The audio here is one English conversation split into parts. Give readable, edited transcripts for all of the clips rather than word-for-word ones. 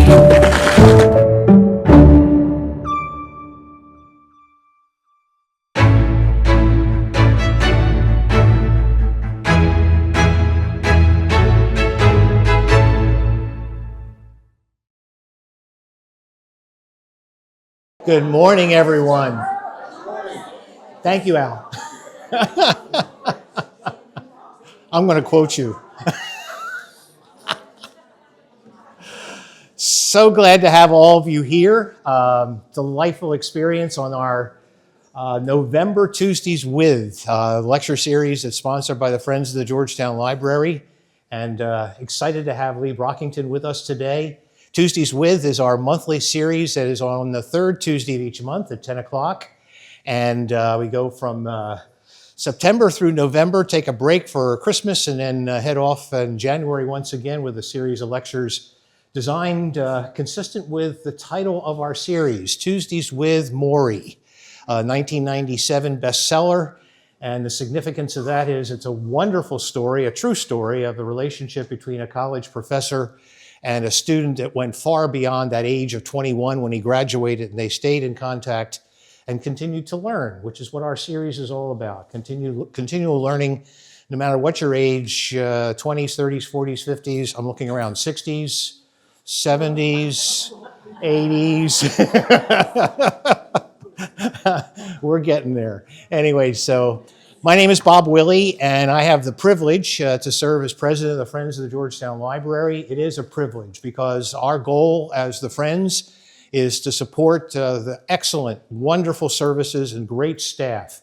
Good morning, everyone. Thank you, Al. I'm going to quote you. So glad to have all of you here. Delightful experience on our November Tuesdays with lecture series that's sponsored by the Friends of the Georgetown Library. And excited to have Lee Brockington with us today. Tuesdays With is our monthly series that is on the third Tuesday of each month at 10 o'clock. And we go from September through November, take a break for Christmas, and then head off in January once again with a series of lectures designed consistent with the title of our series, Tuesdays with Maury, 1997 bestseller. And the significance of that is it's a wonderful story, a true story of the relationship between a college professor and a student that went far beyond that age of 21 when he graduated, and they stayed in contact and continued to learn, which is what our series is all about. Continual learning, no matter what your age, 20s, 30s, 40s, 50s, I'm looking around 60s, 70s, 80s. We're getting there. Anyway, so my name is Bob Willey, and I have the privilege to serve as president of the Friends of the Georgetown Library. It is a privilege because our goal as the Friends is to support the excellent, wonderful services and great staff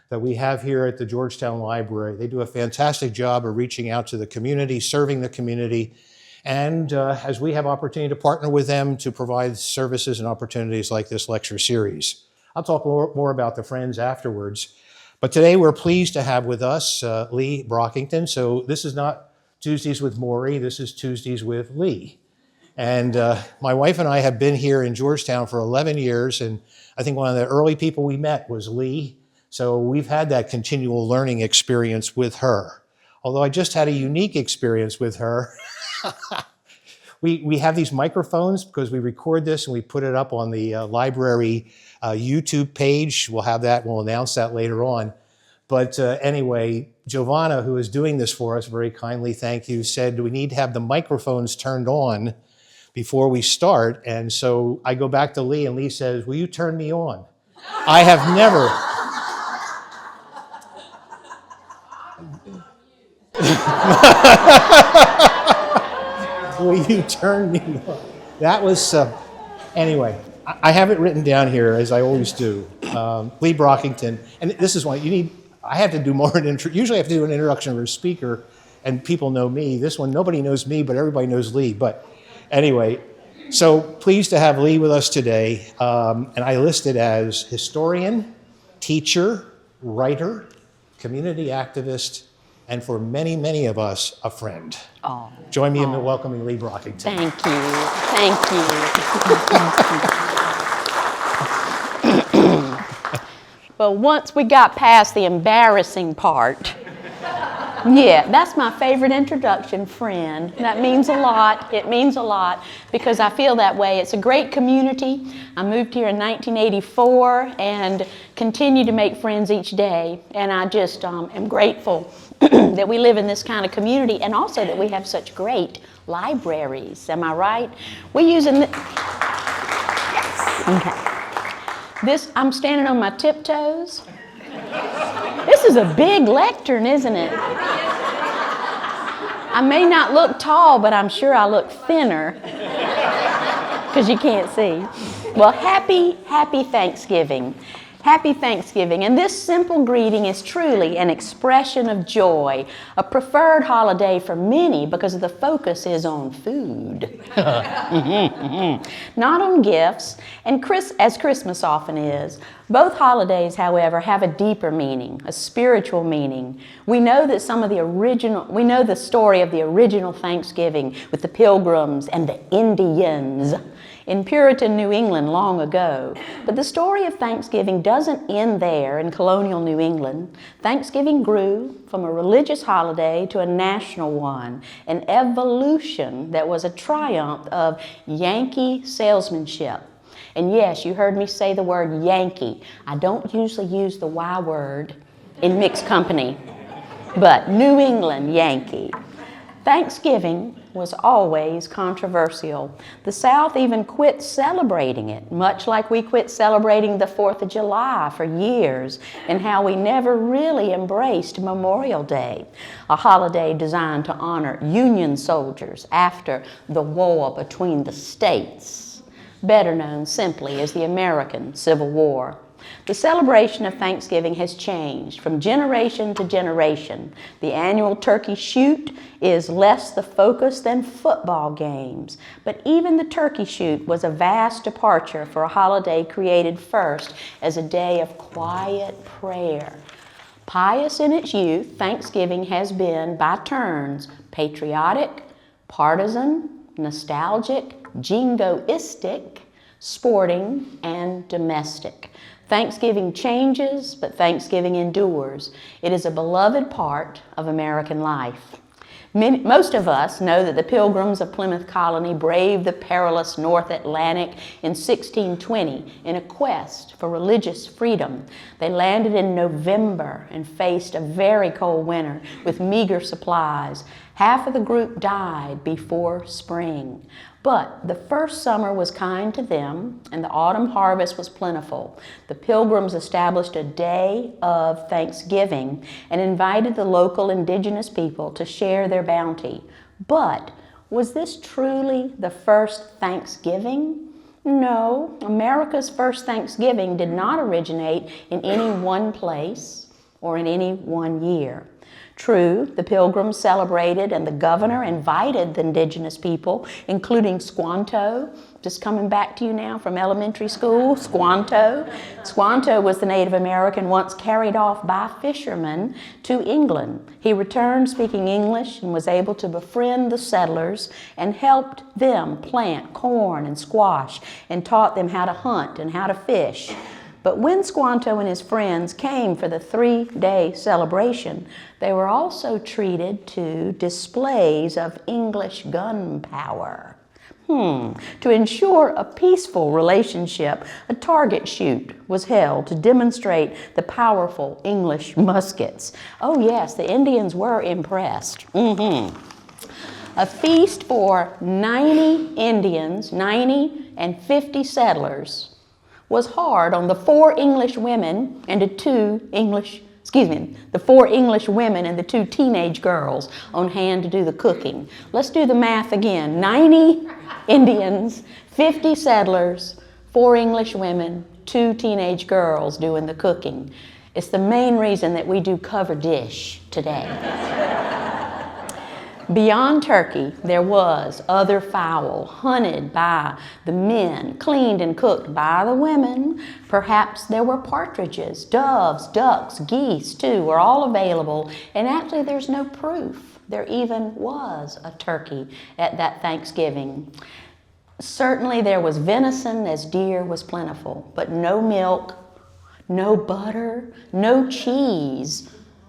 that we have here at the Georgetown Library. They do a fantastic job of reaching out to the community, serving the community, and as we have opportunity to partner with them to provide services and opportunities like this lecture series. I'll talk more about the Friends afterwards. But today we're pleased to have with us Lee Brockington. So this is not Tuesdays with Maury, this is Tuesdays with Lee. And my wife and I have been here in Georgetown for 11 years, and I think one of the early people we met was Lee. So we've had that continual learning experience with her. Although I just had a unique experience with her. We have these microphones because we record this and we put it up on the library YouTube page. We'll have that, we'll announce that later on. But anyway, Giovanna, who is doing this for us, very kindly, thank you, said we need to have the microphones turned on before we start. And so I go back to Lee and Lee says, will you turn me on? I have never. Will you turn me on? That was, anyway, I have it written down here as I always do. Lee Brockington, and this is why you need, I have to do more an intro. Usually I have to do an introduction of a speaker and people know me. This one, nobody knows me, but everybody knows Lee. But anyway, so pleased to have Lee with us today. And I listed as historian, teacher, writer, community activist, and for many, many of us, a friend. Oh. Join me in welcoming Lee Brockington. Thank you. Thank you. Well, once we got past the embarrassing part, yeah, that's my favorite introduction, friend. That means a lot. It means a lot because I feel that way. It's a great community. I moved here in 1984 and continue to make friends each day. And I just am grateful that we live in this kind of community and also that we have such great libraries. Am I right? We're using the... Yes. Okay. I'm standing on my tiptoes. This is a big lectern, isn't it? I may not look tall, but I'm sure I look thinner because you can't see. Well, happy Thanksgiving. Happy Thanksgiving. And this simple greeting is truly an expression of joy, a preferred holiday for many because the focus is on food, not on gifts, and as Christmas often is, Both holidays, however, have a deeper meaning, a spiritual meaning. We know that we know the story of the original Thanksgiving with the Pilgrims and the Indians in Puritan New England long ago. But the story of Thanksgiving doesn't end there in colonial New England. Thanksgiving grew from a religious holiday to a national one, an evolution that was a triumph of Yankee salesmanship. And yes, you heard me say the word Yankee. I don't usually use the Y word in mixed company, but New England Yankee. Thanksgiving was always controversial. The South even quit celebrating it, much like we quit celebrating the 4th of July for years, and how we never really embraced Memorial Day, a holiday designed to honor Union soldiers after the war between the states, better known simply as the American Civil War. The celebration of Thanksgiving has changed from generation to generation. The annual turkey shoot is less the focus than football games. But even the turkey shoot was a vast departure for a holiday created first as a day of quiet prayer. Pious in its youth, Thanksgiving has been, by turns, patriotic, partisan, nostalgic, jingoistic, sporting, and domestic. Thanksgiving changes, but Thanksgiving endures. It is a beloved part of American life. Most of us know that the Pilgrims of Plymouth Colony braved the perilous North Atlantic in 1620 in a quest for religious freedom. They landed in November and faced a very cold winter with meager supplies. Half of the group died before spring. But the first summer was kind to them, and the autumn harvest was plentiful. The Pilgrims established a day of Thanksgiving and invited the local indigenous people to share their bounty. But was this truly the first Thanksgiving? No, America's first Thanksgiving did not originate in any one place or in any one year. True, the Pilgrims celebrated and the governor invited the indigenous people, including Squanto. Just coming back to you now from elementary school, Squanto. Squanto was the Native American once carried off by fishermen to England. He returned speaking English and was able to befriend the settlers and helped them plant corn and squash and taught them how to hunt and how to fish. But when Squanto and his friends came for the 3-day celebration, they were also treated to displays of English gunpowder. To ensure a peaceful relationship, a target shoot was held to demonstrate the powerful English muskets. Oh yes, the Indians were impressed. A feast for 90 Indians, 90 and 50 settlers, was hard on the 4 English women and the 2 teenage girls on hand to do the cooking. Let's do the math again. 90 Indians, 50 settlers, 4 English women, 2 teenage girls doing the cooking. It's the main reason that we do cover dish today. Beyond turkey, there was other fowl hunted by the men, cleaned and cooked by the women. Perhaps there were partridges, doves, ducks, geese too, were all available. And actually there's no proof there even was a turkey at that Thanksgiving. Certainly there was venison as deer was plentiful, but no milk, no butter, no cheese.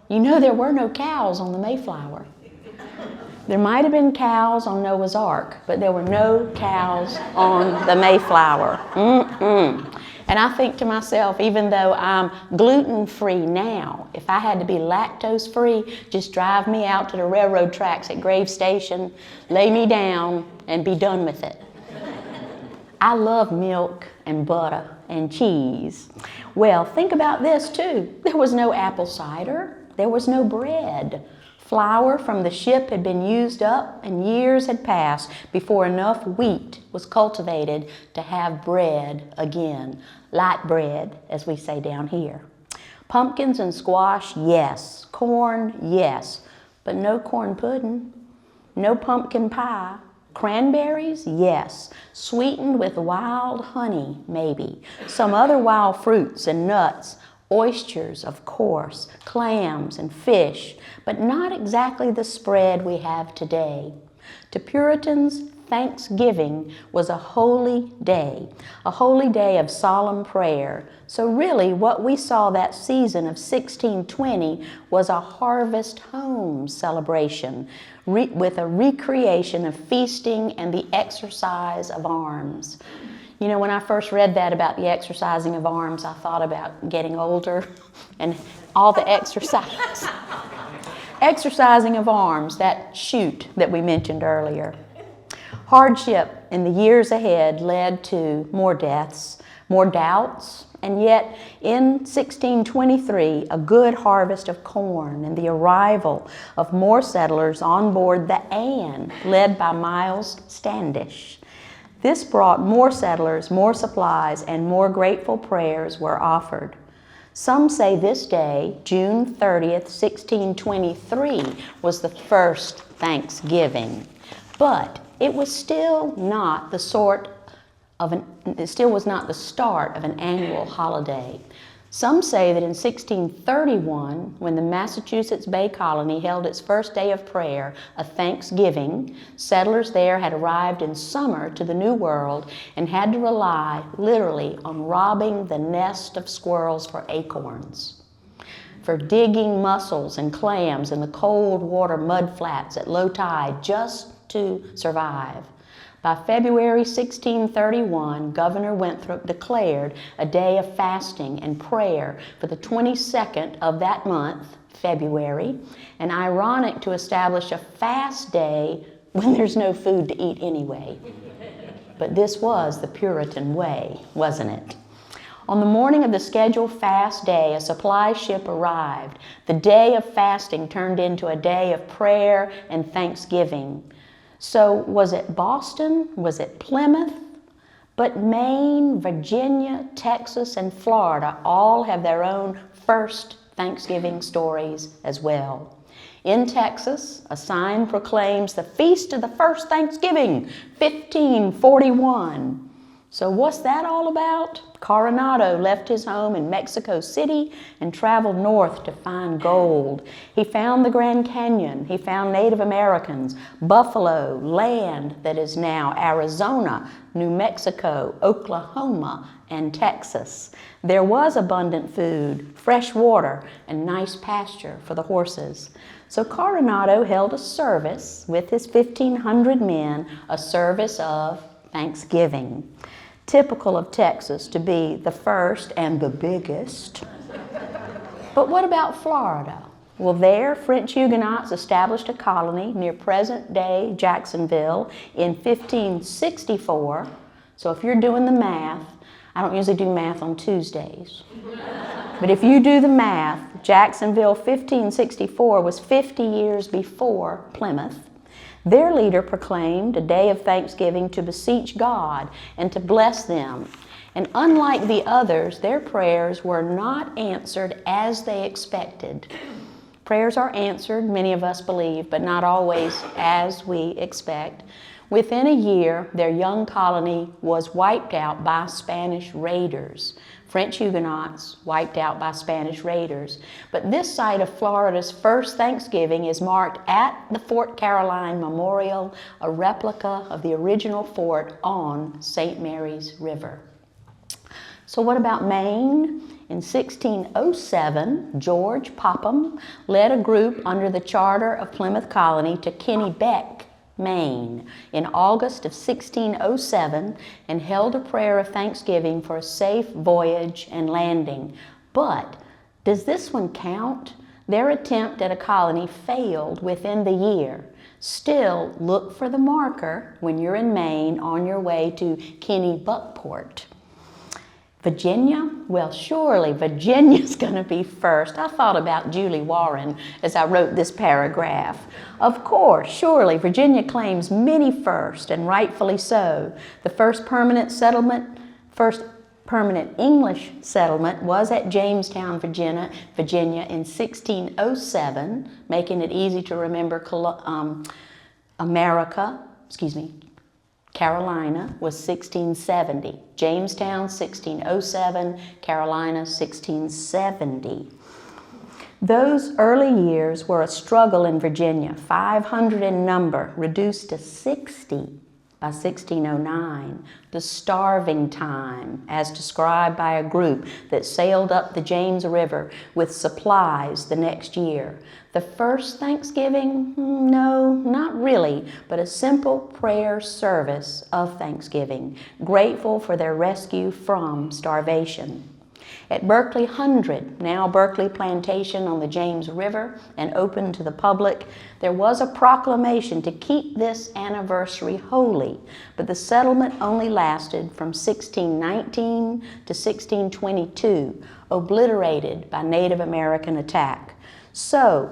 You know there were no cows on the Mayflower. There might have been cows on Noah's Ark, but there were no cows on the Mayflower. And I think to myself, even though I'm gluten-free now, if I had to be lactose-free, just drive me out to the railroad tracks at Grave Station, lay me down, and be done with it. I love milk and butter and cheese. Well, think about this too. There was no apple cider. There was no bread. Flour from the ship had been used up and years had passed before enough wheat was cultivated to have bread again. Light bread, as we say down here. Pumpkins and squash, yes. Corn, yes. But no corn pudding, no pumpkin pie, Cranberries? Yes. Sweetened with wild honey, maybe. Some other wild fruits and nuts. Oysters, of course. Clams and fish. But not exactly the spread we have today. To Puritans, Thanksgiving was a holy day of solemn prayer. So really what we saw that season of 1620 was a harvest home celebration with a recreation of feasting and the exercise of arms. You know, when I first read that about the exercising of arms, I thought about getting older and all the exercise. Exercising of arms, that shoot that we mentioned earlier. Hardship in the years ahead led to more deaths, more doubts, and yet in 1623, a good harvest of corn and the arrival of more settlers on board the Anne, led by Miles Standish. This brought more settlers, more supplies, and more grateful prayers were offered. Some say this day, June 30th, 1623, was the first Thanksgiving, but it was still not the start of an annual holiday. Some say that in 1631, when the Massachusetts Bay Colony held its first day of prayer, a Thanksgiving, settlers there had arrived in summer to the New World and had to rely literally on robbing the nest of squirrels for acorns, for digging mussels and clams in the cold water mud flats at low tide just to survive. By February 1631, Governor Winthrop declared a day of fasting and prayer for the 22nd of that month, February, and ironic to establish a fast day when there's no food to eat anyway. But this was the Puritan way, wasn't it? On the morning of the scheduled fast day, a supply ship arrived. The day of fasting turned into a day of prayer and thanksgiving. So was it Boston? Was it Plymouth? But Maine, Virginia, Texas, and Florida all have their own first Thanksgiving stories as well. In Texas, a sign proclaims the Feast of the First Thanksgiving, 1541. So what's that all about? Coronado left his home in Mexico City and traveled north to find gold. He found the Grand Canyon. He found Native Americans, buffalo, land that is now Arizona, New Mexico, Oklahoma, and Texas. There was abundant food, fresh water, and nice pasture for the horses. So Coronado held a service with his 1,500 men, a service of Thanksgiving. Typical of Texas to be the first and the biggest. But what about Florida? Well, there, French Huguenots established a colony near present-day Jacksonville in 1564. So if you're doing the math, I don't usually do math on Tuesdays, but if you do the math, Jacksonville 1564 was 50 years before Plymouth. Their leader proclaimed a day of thanksgiving to beseech God and to bless them. And unlike the others, their prayers were not answered as they expected. Prayers are answered, many of us believe, but not always as we expect. Within a year, their young colony was wiped out by Spanish raiders. French Huguenots wiped out by Spanish raiders. But this site of Florida's first Thanksgiving is marked at the Fort Caroline Memorial, a replica of the original fort on St. Mary's River. So what about Maine? In 1607, George Popham led a group under the charter of Plymouth Colony to Kennebec, Maine, in August of 1607 and held a prayer of thanksgiving for a safe voyage and landing. But does this one count? Their attempt at a colony failed within the year. Still, look for the marker when you're in Maine on your way to Kennebuckport. Virginia? Well, surely Virginia's going to be first. I thought about Julie Warren as I wrote this paragraph. Of course, surely Virginia claims many firsts, and rightfully so. The first permanent English settlement was at Jamestown, Virginia in 1607, making it easy to remember America. Carolina was 1670. Jamestown, 1607. Carolina, 1670. Those early years were a struggle in Virginia, 500 in number, reduced to 60 by 1609, the starving time, as described by a group that sailed up the James River with supplies the next year. The first Thanksgiving? No, not really, but a simple prayer service of thanksgiving, grateful for their rescue from starvation. At Berkeley 100, now Berkeley Plantation on the James River and open to the public, there was a proclamation to keep this anniversary holy, but the settlement only lasted from 1619 to 1622, obliterated by Native American attack. So,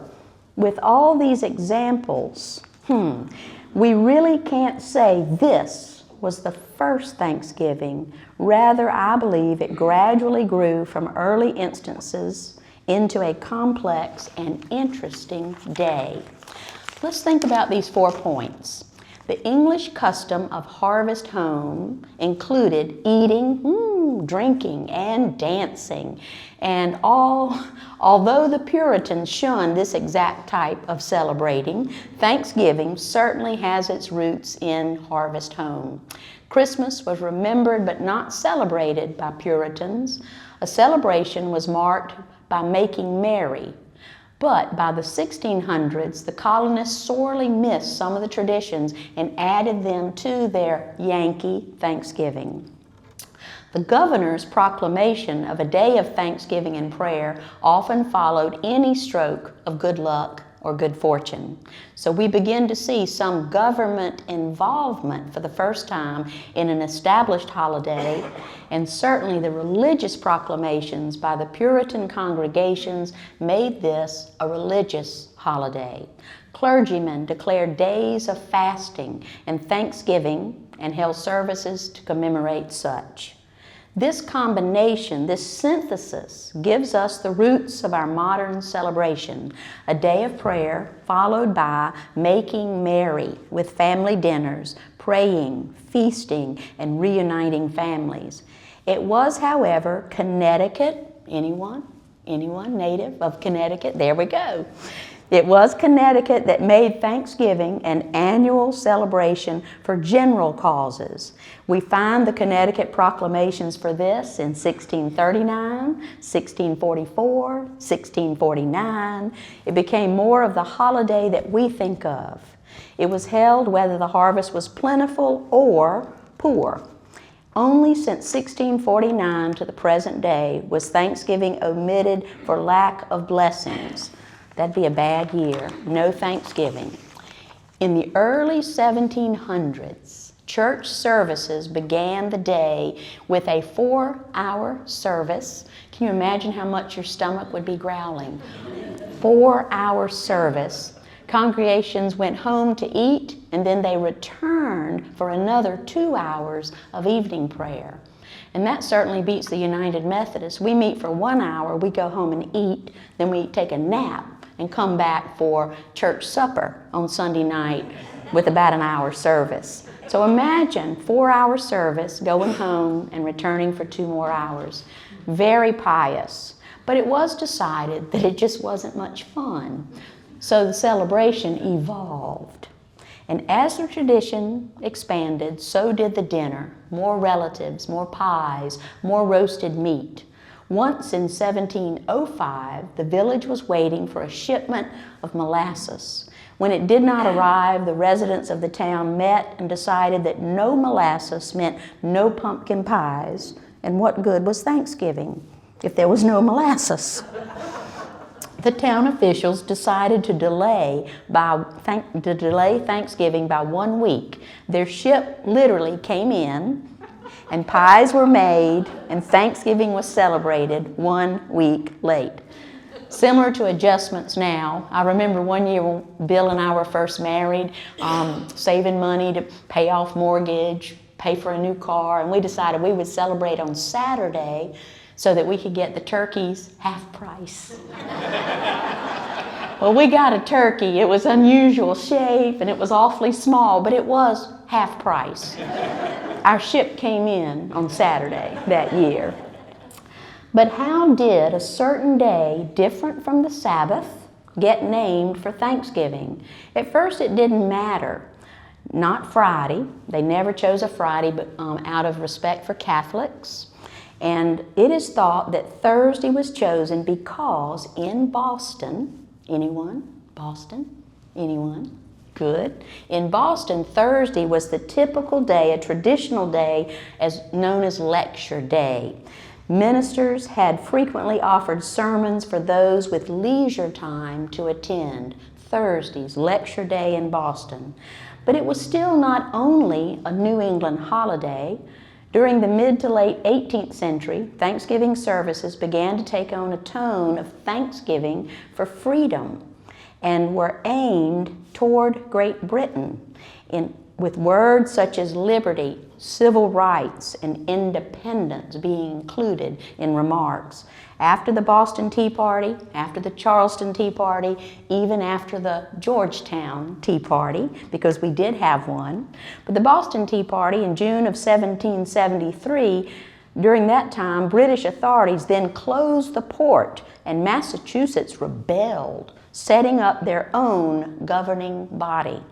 with all these examples, we really can't say this was the first Thanksgiving. Rather, I believe it gradually grew from early instances into a complex and interesting day. Let's think about these 4 points. The English custom of harvest home included eating, drinking, and dancing. And although the Puritans shunned this exact type of celebrating, Thanksgiving certainly has its roots in harvest home. Christmas was remembered but not celebrated by Puritans. A celebration was marked by making merry. But by the 1600s, the colonists sorely missed some of the traditions and added them to their Yankee Thanksgiving. The governor's proclamation of a day of thanksgiving and prayer often followed any stroke of good luck or good fortune. So we begin to see some government involvement for the first time in an established holiday, and certainly the religious proclamations by the Puritan congregations made this a religious holiday. Clergymen declared days of fasting and thanksgiving and held services to commemorate such. This combination, this synthesis, gives us the roots of our modern celebration, a day of prayer followed by making merry with family dinners, praying, feasting, and reuniting families. It was, however, Connecticut, anyone native of Connecticut? There we go. It was Connecticut that made Thanksgiving an annual celebration for general causes. We find the Connecticut proclamations for this in 1639, 1644, 1649. It became more of the holiday that we think of. It was held whether the harvest was plentiful or poor. Only since 1649 to the present day was Thanksgiving omitted for lack of blessings. That'd be a bad year. No Thanksgiving. In the early 1700s, church services began the day with a 4-hour service. Can you imagine how much your stomach would be growling? 4-hour service. Congregations went home to eat, and then they returned for another 2 hours of evening prayer. And that certainly beats the United Methodists. We meet for 1 hour, we go home and eat, then we take a nap and come back for church supper on Sunday night with about an hour service. So imagine 4-hour service, going home and returning for 2 more hours. Very pious. But it was decided that it just wasn't much fun. So the celebration evolved. And as the tradition expanded, so did the dinner. More relatives, more pies, more roasted meat. Once in 1705, the village was waiting for a shipment of molasses. When it did not arrive, the residents of the town met and decided that no molasses meant no pumpkin pies, and what good was Thanksgiving if there was no molasses? The town officials decided to delay Thanksgiving by 1 week. Their ship literally came in, and pies were made, and Thanksgiving was celebrated 1 week late. Similar to adjustments now, I remember one year when Bill and I were first married, saving money to pay off mortgage, pay for a new car, and we decided we would celebrate on Saturday so that we could get the turkeys half price. Well, we got a turkey. It was unusual shape and it was awfully small, but it was half price. Our ship came in on Saturday that year. But how did a certain day, different from the Sabbath, get named for Thanksgiving? At first it didn't matter. Not Friday. They never chose a Friday, but out of respect for Catholics. And it is thought that Thursday was chosen because in Boston, anyone? Boston? Anyone? Good. In Boston, Thursday was the typical day, a traditional day known as lecture day. Ministers had frequently offered sermons for those with leisure time to attend. Thursday's lecture day in Boston. But it was still not only a New England holiday. During the mid to late 18th century, Thanksgiving services began to take on a tone of thanksgiving for freedom and were aimed toward Great Britain with words such as liberty, civil rights, and independence being included in remarks. After the Boston Tea Party, after the Charleston Tea Party, even after the Georgetown Tea Party, because we did have one. But the Boston Tea Party in June of 1773, during that time, British authorities then closed the port and Massachusetts rebelled, setting up their own governing body.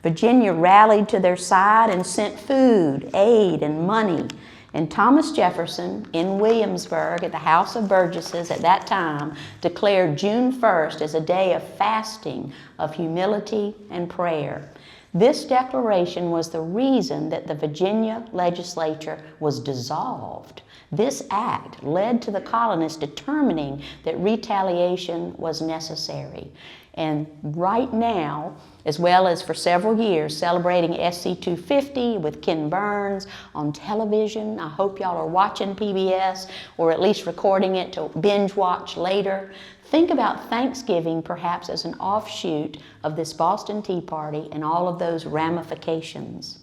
Virginia rallied to their side and sent food, aid, and money. And Thomas Jefferson in Williamsburg at the House of Burgesses at that time declared June 1st as a day of fasting, of humility and prayer. This declaration was the reason that the Virginia legislature was dissolved. This act led to the colonists determining that retaliation was necessary. And right now, as well as for several years, celebrating SC 250 with Ken Burns on television. I hope y'all are watching PBS or at least recording it to binge watch later. Think about Thanksgiving perhaps as an offshoot of this Boston Tea Party and all of those ramifications.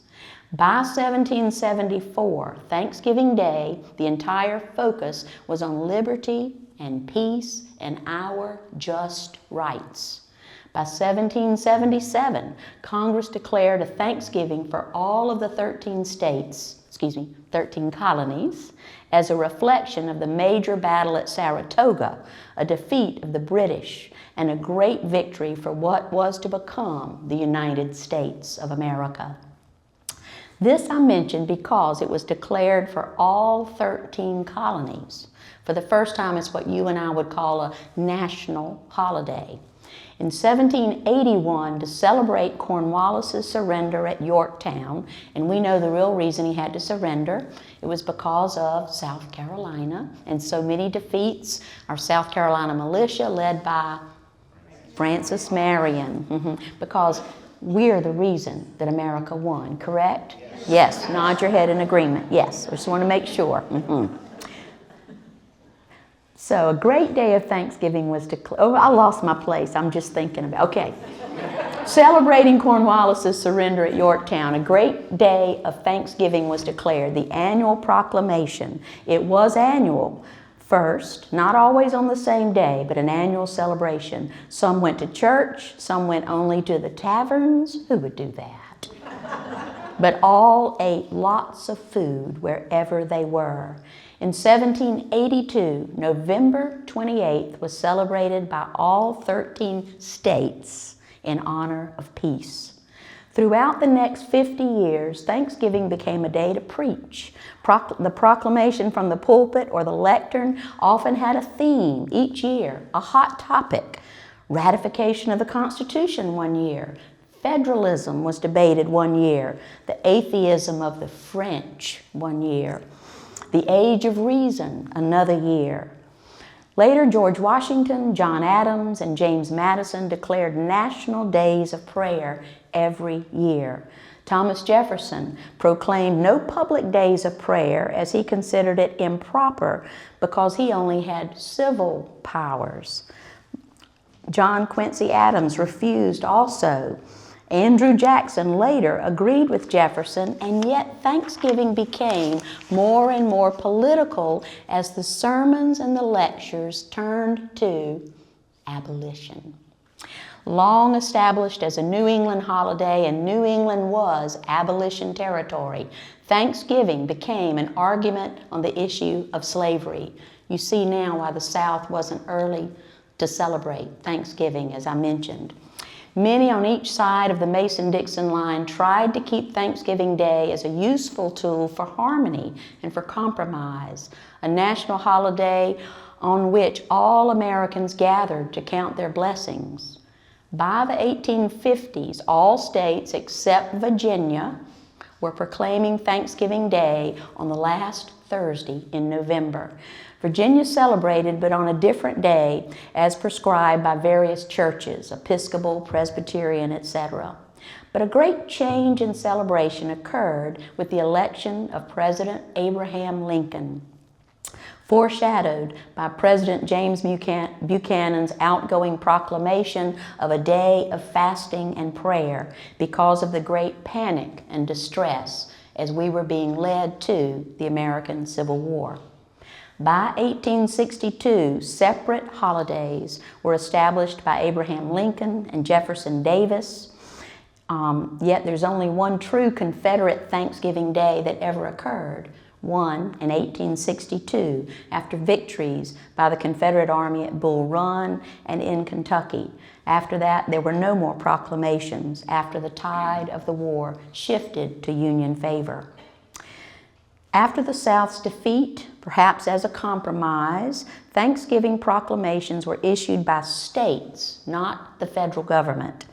By 1774, Thanksgiving Day, the entire focus was on liberty and peace and our just rights. By 1777, Congress declared a Thanksgiving for all of the 13 colonies, as a reflection of the major battle at Saratoga, a defeat of the British, and a great victory for what was to become the United States of America. This I mentioned because it was declared for all 13 colonies. For the first time, it's what you and I would call a national holiday. In 1781, to celebrate Cornwallis's surrender at Yorktown, and we know the real reason he had to surrender, it was because of South Carolina and so many defeats. Our South Carolina militia led by Francis Marion, because we're the reason that America won, correct? Yes, nod your head in agreement. Yes, I just want to make sure. So a great day of Thanksgiving was declared. Oh, I lost my place. I'm just thinking about, okay. Celebrating Cornwallis's surrender at Yorktown, a great day of Thanksgiving was declared, the annual proclamation. It was annual. First, not always on the same day, but an annual celebration. Some went to church, some went only to the taverns. Who would do that? But all ate lots of food wherever they were. In 1782, November 28th was celebrated by all 13 states in honor of peace. Throughout the next 50 years, Thanksgiving became a day to preach. The proclamation from the pulpit or the lectern often had a theme each year, a hot topic. Ratification of the Constitution one year. Federalism was debated one year. The atheism of the French one year. The Age of Reason another year. Later, George Washington, John Adams, and James Madison declared national days of prayer every year. Thomas Jefferson proclaimed no public days of prayer as he considered it improper because he only had civil powers. John Quincy Adams refused also. Andrew Jackson later agreed with Jefferson, and yet Thanksgiving became more and more political as the sermons and the lectures turned to abolition. Long established as a New England holiday, and New England was abolition territory, Thanksgiving became an argument on the issue of slavery. You see now why the South wasn't early to celebrate Thanksgiving, as I mentioned. Many on each side of the Mason-Dixon line tried to keep Thanksgiving Day as a useful tool for harmony and for compromise, a national holiday on which all Americans gathered to count their blessings. By the 1850s, all states except Virginia were proclaiming Thanksgiving Day on the last Thursday in November. Virginia celebrated, but on a different day, as prescribed by various churches, Episcopal, Presbyterian, etc. But a great change in celebration occurred with the election of President Abraham Lincoln, foreshadowed by President James Buchanan's outgoing proclamation of a day of fasting and prayer because of the great panic and distress as we were being led to the American Civil War. By 1862, separate holidays were established by Abraham Lincoln and Jefferson Davis, yet there's only one true Confederate Thanksgiving Day that ever occurred, one in 1862 after victories by the Confederate Army at Bull Run and in Kentucky. After that, there were no more proclamations after the tide of the war shifted to Union favor. After the South's defeat, perhaps as a compromise, Thanksgiving proclamations were issued by states, not the federal government.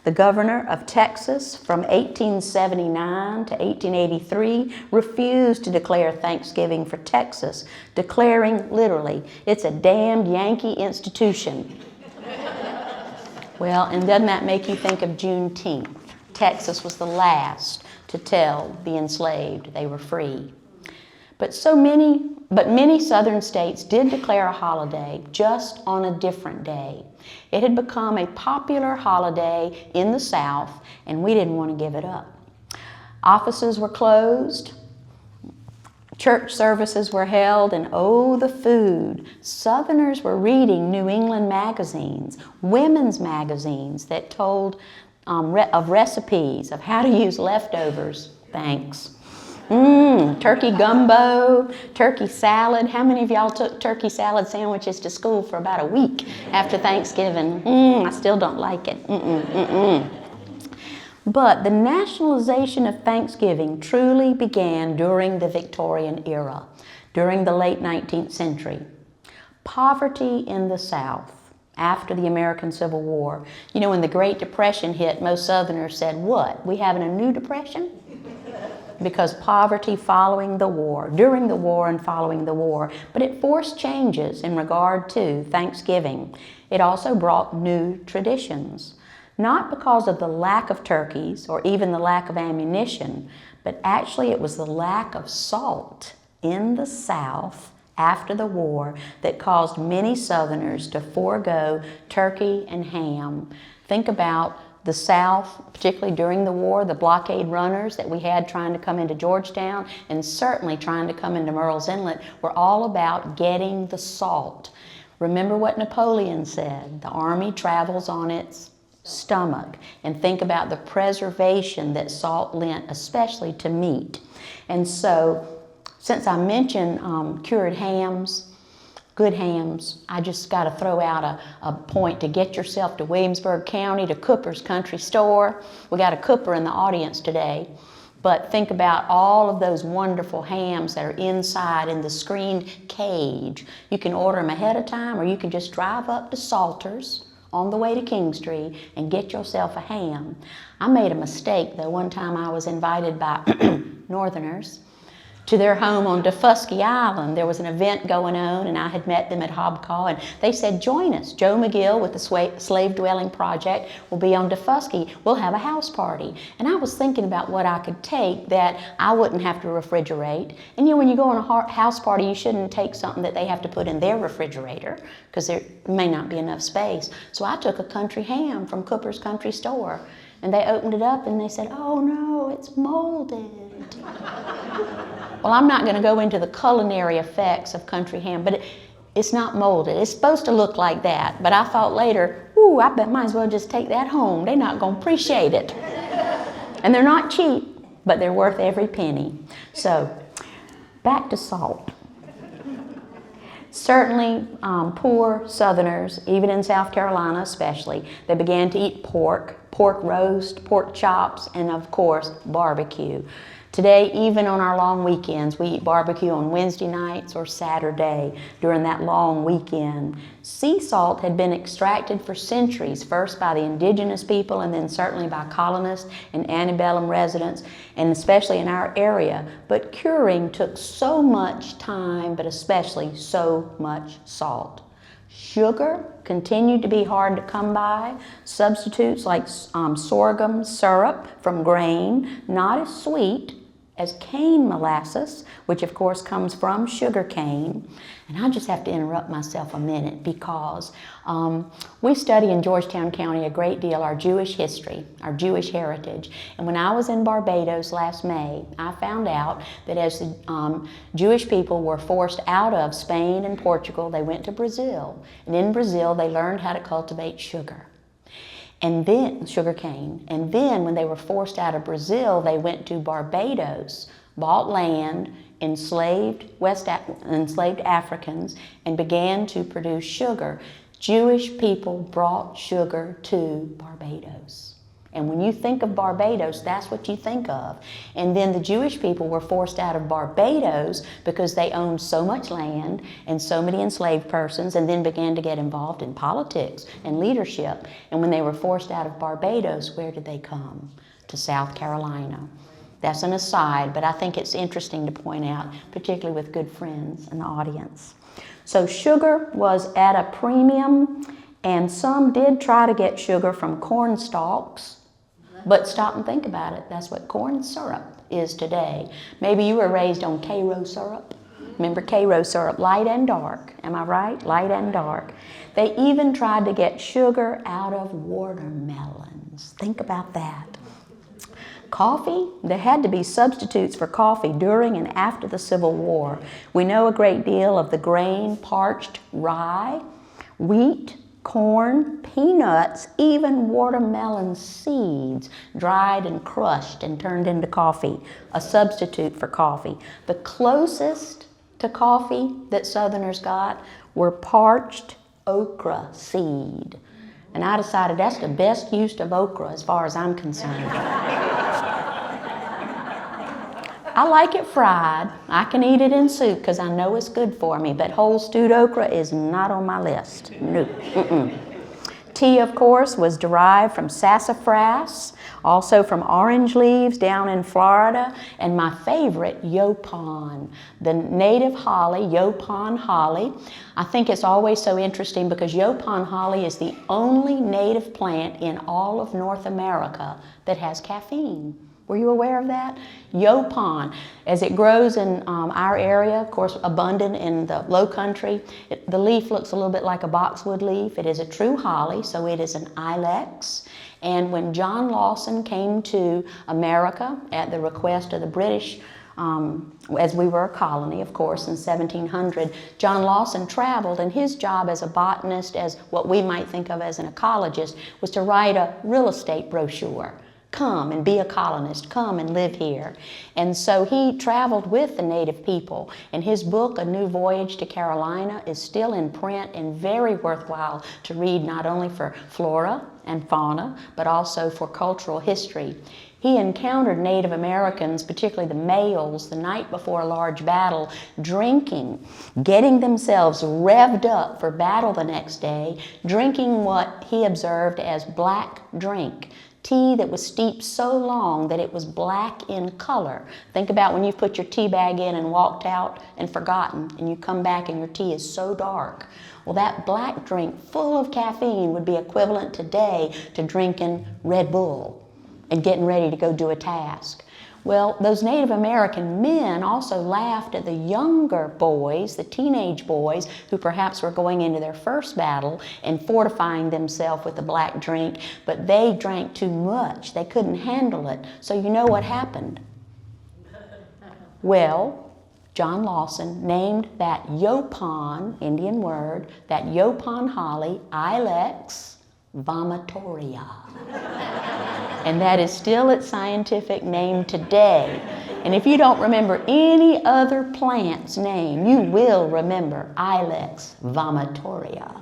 The governor of Texas from 1879 to 1883 refused to declare Thanksgiving for Texas, declaring literally, "It's a damned Yankee institution." Well, and doesn't that make you think of Juneteenth? Texas was the last to tell the enslaved they were free. But many southern states did declare a holiday just on a different day. It had become a popular holiday in the South, and we didn't want to give it up. Offices were closed, church services were held, and oh, the food. Southerners were reading New England magazines, women's magazines that told of recipes of how to use leftovers. Thanks. Turkey gumbo, turkey salad. How many of y'all took turkey salad sandwiches to school for about a week after Thanksgiving? I still don't like it. But the nationalization of Thanksgiving truly began during the Victorian era, during the late 19th century. Poverty in the South after the American Civil War. You know, when the Great Depression hit, most Southerners said, "What, we having a new depression?" Because poverty following the war, during the war and following the war, but it forced changes in regard to Thanksgiving. It also brought new traditions, not because of the lack of turkeys or even the lack of ammunition, but actually it was the lack of salt in the South after the war that caused many Southerners to forego turkey and ham. Think about the South, particularly during the war, the blockade runners that we had trying to come into Georgetown and certainly trying to come into Murrells Inlet were all about getting the salt. Remember what Napoleon said, the army travels on its stomach. And think about the preservation that salt lent, especially to meat. And so, since I mentioned cured hams, good hams, I just got to throw out a point to get yourself to Williamsburg County, to Cooper's Country Store. We got a Cooper in the audience today. But think about all of those wonderful hams that are inside in the screened cage. You can order them ahead of time, or you can just drive up to Salter's on the way to Kingstree and get yourself a ham. I made a mistake, though. One time I was invited by Northerners to their home on Defusky Island. There was an event going on, and I had met them at Hobcaw, and they said, "Join us. Joe McGill with the Slave Dwelling Project will be on Defusky. We'll have a house party." And I was thinking about what I could take that I wouldn't have to refrigerate. And you know, when you go on a house party, you shouldn't take something that they have to put in their refrigerator because there may not be enough space. So I took a country ham from Cooper's Country Store, and they opened it up and they said, "Oh no, it's molded." Well, I'm not going to go into the culinary effects of country ham, but it's not molded. It's supposed to look like that. But I thought later, Ooh, I bet might as well just take that home. They're not going to appreciate it. And they're not cheap, but they're worth every penny. So, back to salt. Certainly, poor Southerners, even in South Carolina especially, they began to eat pork roast, pork chops, and of course, barbecue. Today, even on our long weekends, we eat barbecue on Wednesday nights or Saturday during that long weekend. Sea salt had been extracted for centuries, first by the indigenous people and then certainly by colonists and antebellum residents, and especially in our area. But curing took so much time, but especially so much salt. Sugar continued to be hard to come by. Substitutes like sorghum syrup from grain, not as sweet as cane molasses, which of course comes from sugar cane. And I just have to interrupt myself a minute because we study in Georgetown County a great deal our Jewish history, our Jewish heritage. And when I was in Barbados last May, I found out that as the Jewish people were forced out of Spain and Portugal, they went to Brazil. And in Brazil, they learned how to cultivate sugar. And then, sugarcane. And then when they were forced out of Brazil, they went to Barbados, bought land, enslaved Africans, and began to produce sugar. Jewish people brought sugar to Barbados. And when you think of Barbados, that's what you think of. And then the Jewish people were forced out of Barbados because they owned so much land and so many enslaved persons, and then began to get involved in politics and leadership. And when they were forced out of Barbados, where did they come? To South Carolina. That's an aside, but I think it's interesting to point out, particularly with good friends in the audience. So sugar was at a premium, and some did try to get sugar from corn stalks. But stop and think about it. That's what corn syrup is today. Maybe you were raised on Karo syrup. Remember Karo syrup, light and dark. Am I right? Light and dark. They even tried to get sugar out of watermelons. Think about that. Coffee, there had to be substitutes for coffee during and after the Civil War. We know a great deal of the grain, parched rye, wheat, corn, peanuts, even watermelon seeds, dried and crushed and turned into coffee, a substitute for coffee. The closest to coffee that Southerners got were parched okra seed. And I decided that's the best use of okra as far as I'm concerned. I like it fried. I can eat it in soup because I know it's good for me, but whole stewed okra is not on my list. No. Tea, of course, was derived from sassafras, also from orange leaves down in Florida, and my favorite, yaupon, the native holly, yaupon holly. I think it's always so interesting because yaupon holly is the only native plant in all of North America that has caffeine. Were you aware of that? Yaupon, as it grows in our area, of course abundant in the low country, the leaf looks a little bit like a boxwood leaf. It is a true holly, so it is an ilex. And when John Lawson came to America at the request of the British, as we were a colony, of course, in 1700, John Lawson traveled, and his job as a botanist, as what we might think of as an ecologist, was to write a real estate brochure. Come and be a colonist, come and live here. And so he traveled with the native people, and his book, A New Voyage to Carolina, is still in print and very worthwhile to read, not only for flora and fauna, but also for cultural history. He encountered Native Americans, particularly the males, the night before a large battle, drinking, getting themselves revved up for battle the next day, drinking what he observed as black drink. Tea that was steeped so long that it was black in color. Think about when you put your tea bag in and walked out and forgotten, and you come back and your tea is so dark. Well, that black drink full of caffeine would be equivalent today to drinking Red Bull and getting ready to go do a task. Well, those Native American men also laughed at the younger boys, the teenage boys, who perhaps were going into their first battle and fortifying themselves with the black drink, but they drank too much. They couldn't handle it. So you know what happened? Well, John Lawson named that yaupon, Indian word, that yaupon holly, ilex, vomitoria. And that is still its scientific name today. And if you don't remember any other plant's name, you will remember Ilex vomitoria.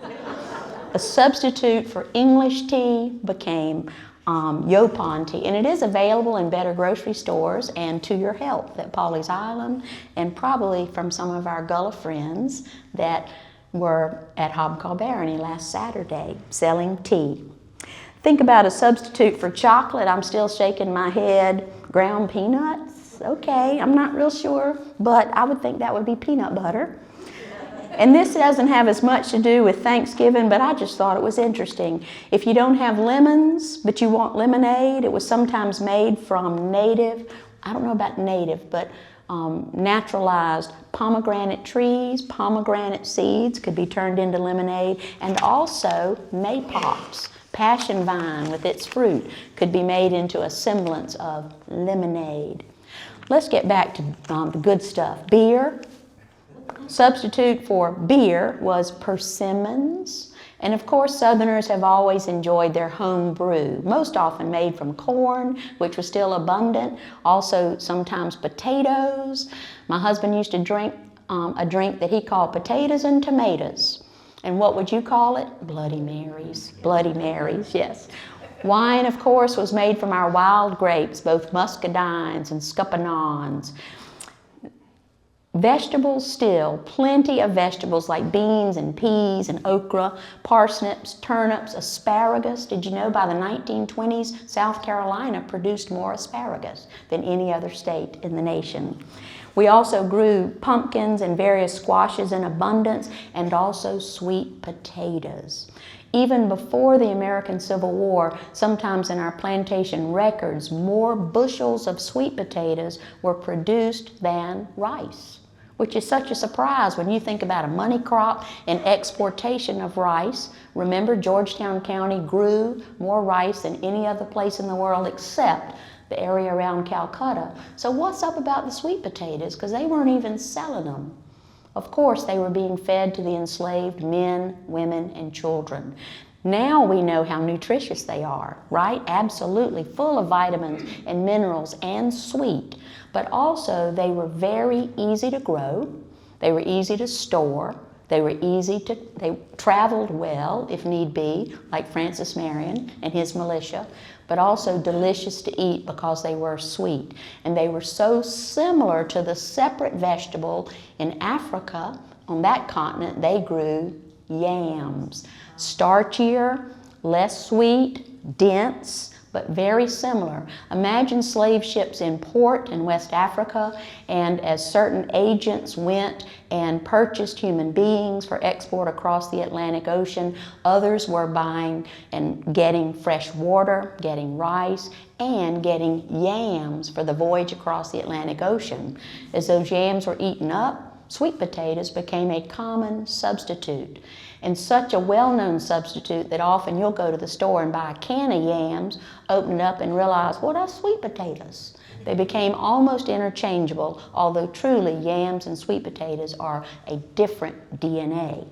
A substitute for English tea became Yopon tea, and it is available in better grocery stores and to your health at Pawleys Island, and probably from some of our Gullah friends that were at Hobcall Barony last Saturday selling tea. Think about a substitute for chocolate. I'm still shaking my head. Ground peanuts? Okay, I'm not real sure, but I would think that would be peanut butter. And this doesn't have as much to do with Thanksgiving, but I just thought it was interesting. If you don't have lemons, but you want lemonade, it was sometimes made from native, I don't know about native, but naturalized pomegranate trees. Pomegranate seeds could be turned into lemonade, and also maypops, passion vine with its fruit, could be made into a semblance of lemonade. Let's get back to the good stuff. Beer. Substitute for beer was persimmons. And of course, Southerners have always enjoyed their home brew, most often made from corn, which was still abundant, also sometimes potatoes. My husband used to drink a drink that he called potatoes and tomatoes. And what would you call it? Bloody Marys. Bloody Marys, yes. Wine, of course, was made from our wild grapes, both muscadines and scuppernons. Vegetables still, plenty of vegetables like beans and peas and okra, parsnips, turnips, asparagus. Did you know by the 1920s, South Carolina produced more asparagus than any other state in the nation? We also grew pumpkins and various squashes in abundance, and also sweet potatoes. Even before the American Civil War, sometimes in our plantation records, more bushels of sweet potatoes were produced than rice, which is such a surprise when you think about a money crop and exportation of rice. Remember, Georgetown County grew more rice than any other place in the world except the area around Calcutta. So what's up about the sweet potatoes? Because they weren't even selling them. Of course, they were being fed to the enslaved men, women, and children. Now we know how nutritious they are, right? Absolutely, full of vitamins and minerals and sweet. But also, they were very easy to grow. They were easy to store. They traveled well, if need be, like Francis Marion and his militia, but also delicious to eat because they were sweet. And they were so similar to the separate vegetable in Africa. On that continent, they grew yams. Starchier, less sweet, dense, but very similar. Imagine slave ships in port in West Africa, and as certain agents went and purchased human beings for export across the Atlantic Ocean, others were buying and getting fresh water, getting rice, and getting yams for the voyage across the Atlantic Ocean. As those yams were eaten up, sweet potatoes became a common substitute. And such a well-known substitute that often you'll go to the store and buy a can of yams, open it up and realize, well, that's sweet potatoes. They became almost interchangeable, although truly yams and sweet potatoes are a different DNA.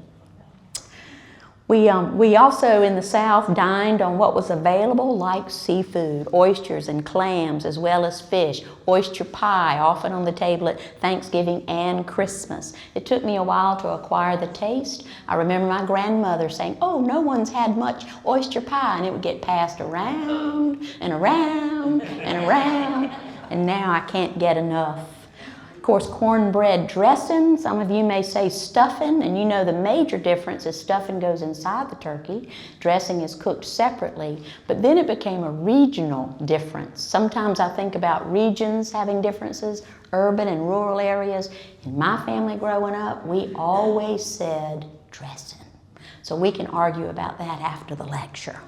We also in the South dined on what was available, like seafood, oysters and clams, as well as fish, oyster pie, often on the table at Thanksgiving and Christmas. It took me a while to acquire the taste. I remember my grandmother saying, oh, no one's had much oyster pie, and it would get passed around and around and around, and now I can't get enough. Of course, cornbread dressing, some of you may say stuffing, and you know the major difference is stuffing goes inside the turkey. Dressing is cooked separately, but then it became a regional difference. Sometimes I think about regions having differences, urban and rural areas. In my family growing up, we always said dressing. So we can argue about that after the lecture.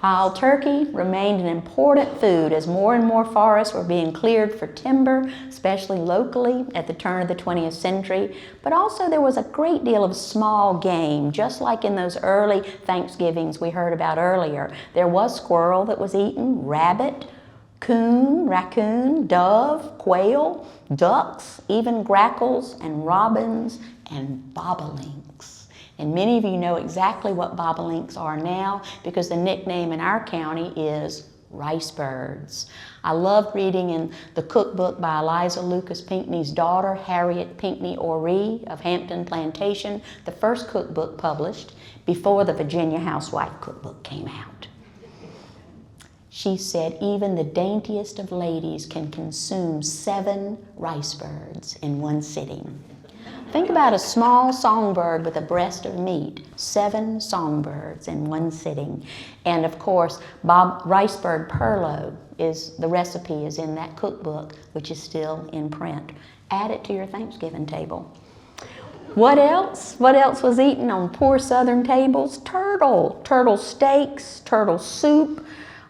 Wild turkey remained an important food as more and more forests were being cleared for timber, especially locally at the turn of the 20th century. But also there was a great deal of small game, just like in those early Thanksgivings we heard about earlier. There was squirrel that was eaten, rabbit, coon, raccoon, dove, quail, ducks, even grackles and robins and bobolinks. And many of you know exactly what bobolinks are now because the nickname in our county is rice birds. I loved reading in the cookbook by Eliza Lucas Pinckney's daughter, Harriet Pinckney Oree of Hampton Plantation, the first cookbook published before the Virginia Housewife cookbook came out. She said, even the daintiest of ladies can consume 7 rice birds in one sitting. Think about a small songbird with a breast of meat, 7 songbirds in one sitting. And of course, Ricebird Purlow the recipe is in that cookbook, which is still in print. Add it to your Thanksgiving table. What else? What else was eaten on poor Southern tables? Turtle. Turtle steaks, turtle soup.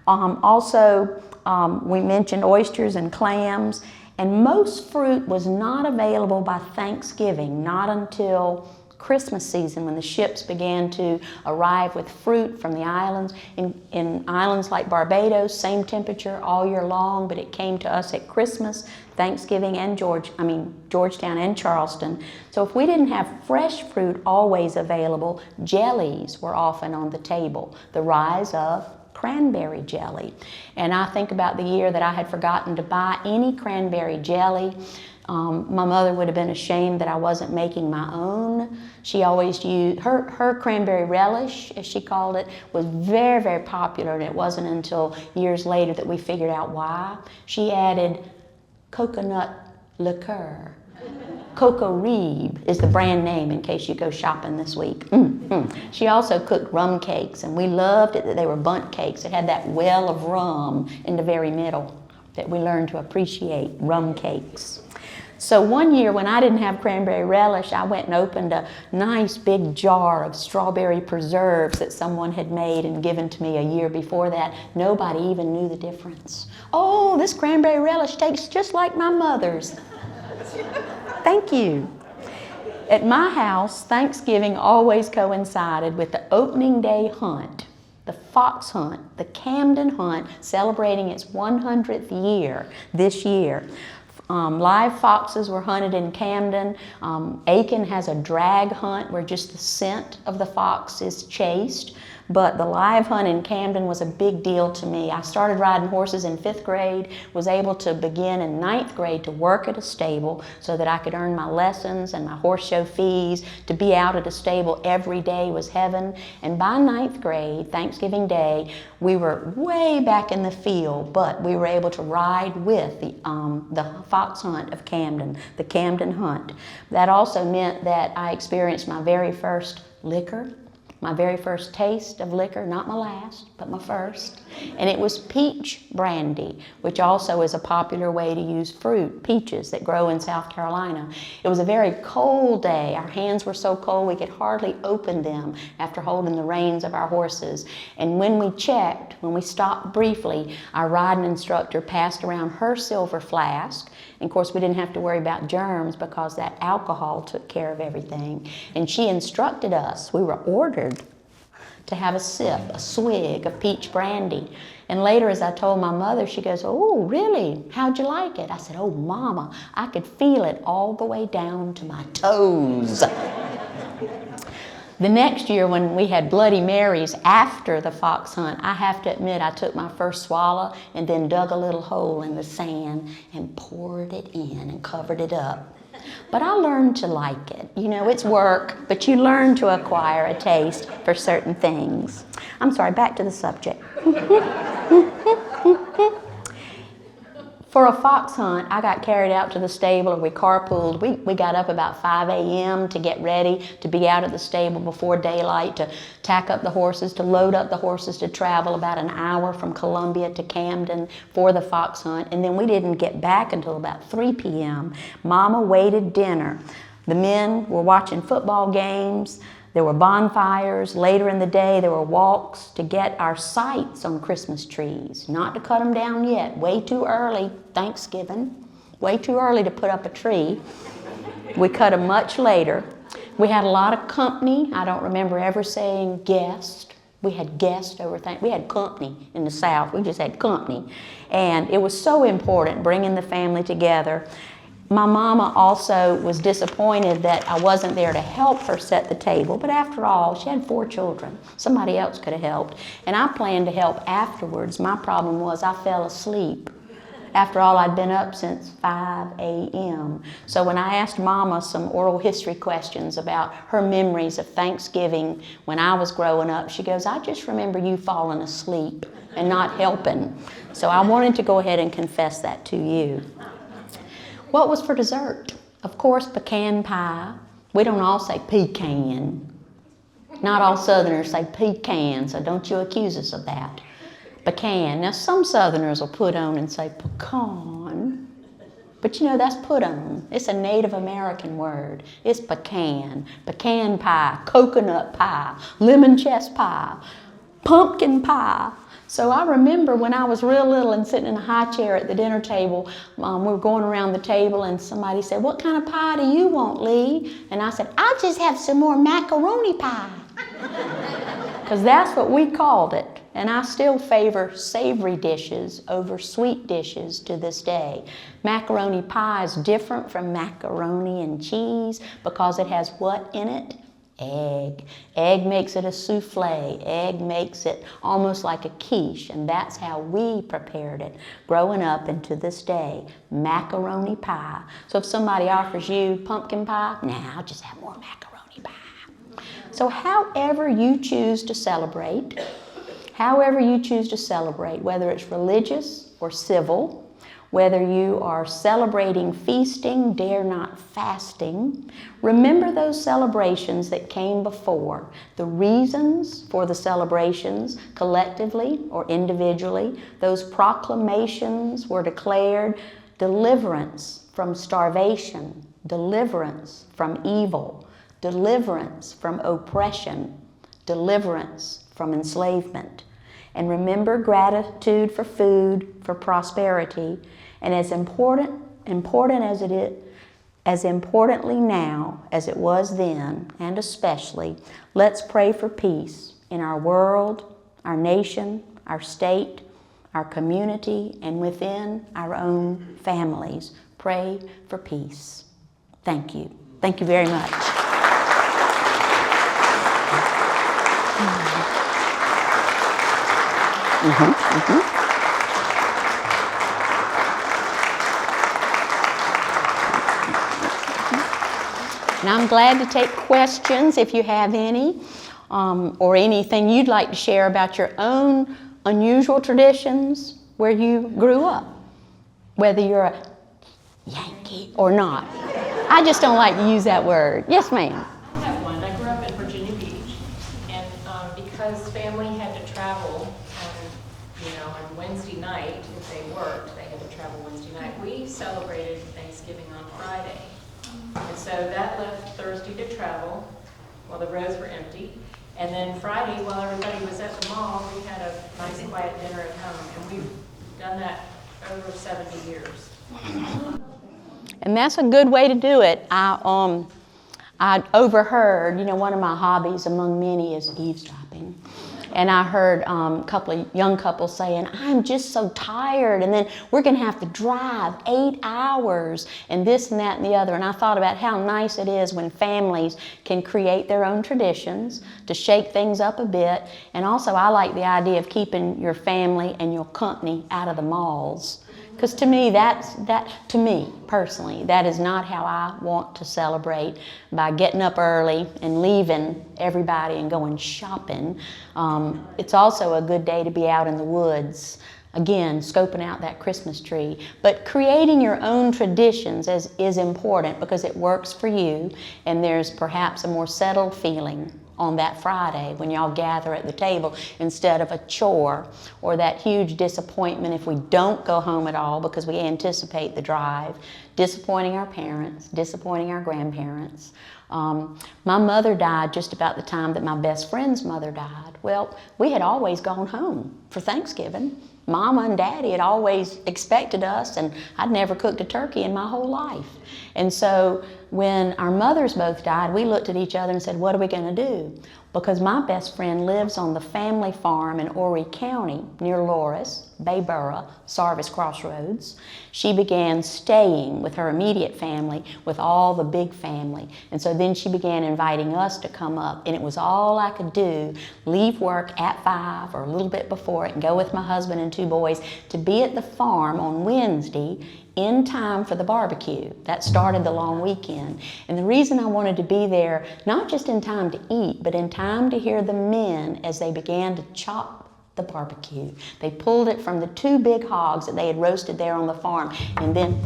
We mentioned oysters and clams. And most fruit was not available by Thanksgiving, not until Christmas season when the ships began to arrive with fruit from the islands. In islands like Barbados, same temperature all year long, but it came to us at Christmas, Thanksgiving, and Georgetown and Charleston. So if we didn't have fresh fruit always available, jellies were often on the table. The rise of cranberry jelly. And I think about the year that I had forgotten to buy any cranberry jelly. My mother would have been ashamed that I wasn't making my own. She always used, her cranberry relish, as she called it, was very, very popular, and it wasn't until years later that we figured out why. She added coconut liqueur. Coco Reeb is the brand name in case you go shopping this week. She also cooked rum cakes, and we loved it that they were bundt cakes. It had that well of rum in the very middle that we learned to appreciate, rum cakes. So one year when I didn't have cranberry relish, I went and opened a nice big jar of strawberry preserves that someone had made and given to me a year before that. Nobody even knew the difference. Oh, this cranberry relish tastes just like my mother's. Thank you. At my house, Thanksgiving always coincided with the opening day hunt, the fox hunt, the Camden hunt, celebrating its 100th year this year. Live foxes were hunted in Camden. Aiken has a drag hunt where just the scent of the fox is chased. But the live hunt in Camden was a big deal to me. I started riding horses in 5th grade, was able to begin in 9th grade to work at a stable so that I could earn my lessons and my horse show fees. To be out at a stable every day was heaven. And by 9th grade, Thanksgiving Day, we were way back in the field, but we were able to ride with the fox hunt of Camden, the Camden hunt. That also meant that I experienced my very first liquor, my very first taste of liquor, not my last, but my first. And it was peach brandy, which also is a popular way to use fruit, peaches that grow in South Carolina. It was a very cold day. Our hands were so cold we could hardly open them after holding the reins of our horses. And when we checked, when we stopped briefly, our riding instructor passed around her silver flask. And of course, we didn't have to worry about germs because that alcohol took care of everything. And she instructed us, we were ordered to have a sip, a swig of peach brandy. And later, as I told my mother, she goes, "Oh, really? How'd you like it?" I said, "Oh, Mama, I could feel it all the way down to my toes." The next year when we had Bloody Marys after the fox hunt, I have to admit I took my first swallow and then dug a little hole in the sand and poured it in and covered it up. But I learned to like it. You know, it's work, but you learn to acquire a taste for certain things. I'm sorry, back to the subject. For a fox hunt, I got carried out to the stable, or we carpooled. We got up about 5 a.m. to get ready to be out at the stable before daylight, to tack up the horses, to load up the horses, to travel about an hour from Columbia to Camden for the fox hunt. And then we didn't get back until about 3 p.m. Mama waited dinner. The men were watching football games. There were bonfires. Later in the day, there were walks to get our sights on Christmas trees. Not to cut them down yet. Way too early, Thanksgiving. Way too early to put up a tree. We cut them much later. We had a lot of company. I don't remember ever saying guest. We had guests over things. We had company in the South. We just had company. And it was so important, bringing the family together. My mama also was disappointed that I wasn't there to help her set the table, but after all, she had 4 children. Somebody else could have helped, and I planned to help afterwards. My problem was I fell asleep. After all, I'd been up since 5 a.m. So when I asked Mama some oral history questions about her memories of Thanksgiving when I was growing up, she goes, "I just remember you falling asleep and not helping." So I wanted to go ahead and confess that to you. What was for dessert? Of course, pecan pie. We don't all say pecan. Not all Southerners say pecan, so don't you accuse us of that. Pecan. Now, some Southerners will put on and say pecan, but you know, that's put on. It's a Native American word. It's pecan. Pecan pie, coconut pie, lemon chess pie, pumpkin pie. So I remember when I was real little and sitting in a high chair at the dinner table, we were going around the table and somebody said, "What kind of pie do you want, Lee?" And I said, "I'll just have some more macaroni pie." Because that's what we called it. And I still favor savory dishes over sweet dishes to this day. Macaroni pie is different from macaroni and cheese because it has what in it? Egg. Egg makes it a souffle. Egg makes it almost like a quiche, and that's how we prepared it growing up and to this day. Macaroni pie. So if somebody offers you pumpkin pie, nah, I'll just have more macaroni pie. So however you choose to celebrate, whether it's religious or civil, whether you are celebrating feasting, dare not fasting, remember those celebrations that came before, the reasons for the celebrations collectively or individually. Those proclamations were declared: deliverance from starvation, deliverance from evil, deliverance from oppression, deliverance from enslavement. And remember gratitude for food, for prosperity, and as important as it is, as importantly now as it was then, and especially, let's pray for peace in our world, our nation, our state, our community, and within our own families. Pray for peace. Thank you. Thank you very much. And I'm glad to take questions if you have any, or anything you'd like to share about your own unusual traditions where you grew up, whether you're a Yankee or not. I just don't like to use that word. Yes, ma'am. I have one. I grew up in Virginia Beach, and because family had to travel on Wednesday night, if they worked, they had to travel Wednesday night. We celebrated Thanksgiving on Friday. And so that left Thursday to travel while the roads were empty. And then Friday, while everybody was at the mall, we had a nice quiet dinner at home. And we've done that over 70 years. And that's a good way to do it. I overheard, one of my hobbies among many is eavesdropping. And I heard a couple of young couples saying, "I'm just so tired, and then we're going to have to drive 8 hours, and this and that and the other." And I thought about how nice it is when families can create their own traditions to shake things up a bit. And also, I like the idea of keeping your family and your company out of the malls. Because to me, to me personally, that is not how I want to celebrate, by getting up early and leaving everybody and going shopping. It's also a good day to be out in the woods, again, scoping out that Christmas tree. But creating your own traditions is important because it works for you, and there's perhaps a more settled feeling on that Friday when y'all gather at the table instead of a chore or that huge disappointment if we don't go home at all because we anticipate the drive, disappointing our parents, disappointing our grandparents. My mother died just about the time that my best friend's mother died. Well, we had always gone home for Thanksgiving. Mama and Daddy had always expected us, and I'd never cooked a turkey in my whole life. And so when our mothers both died, we looked at each other and said, what are we going to do? Because my best friend lives on the family farm in Horry County near Loris, Bayboro, Sarvis Crossroads. She began staying with her immediate family with all the big family. And so then she began inviting us to come up, and it was all I could do, leave work at 5 or a little bit before it and go with my husband and 2 boys to be at the farm on Wednesday in time for the barbecue. That started the long weekend. And the reason I wanted to be there, not just in time to eat, but in time to hear the men as they began to chop the barbecue. They pulled it from the 2 big hogs that they had roasted there on the farm, and then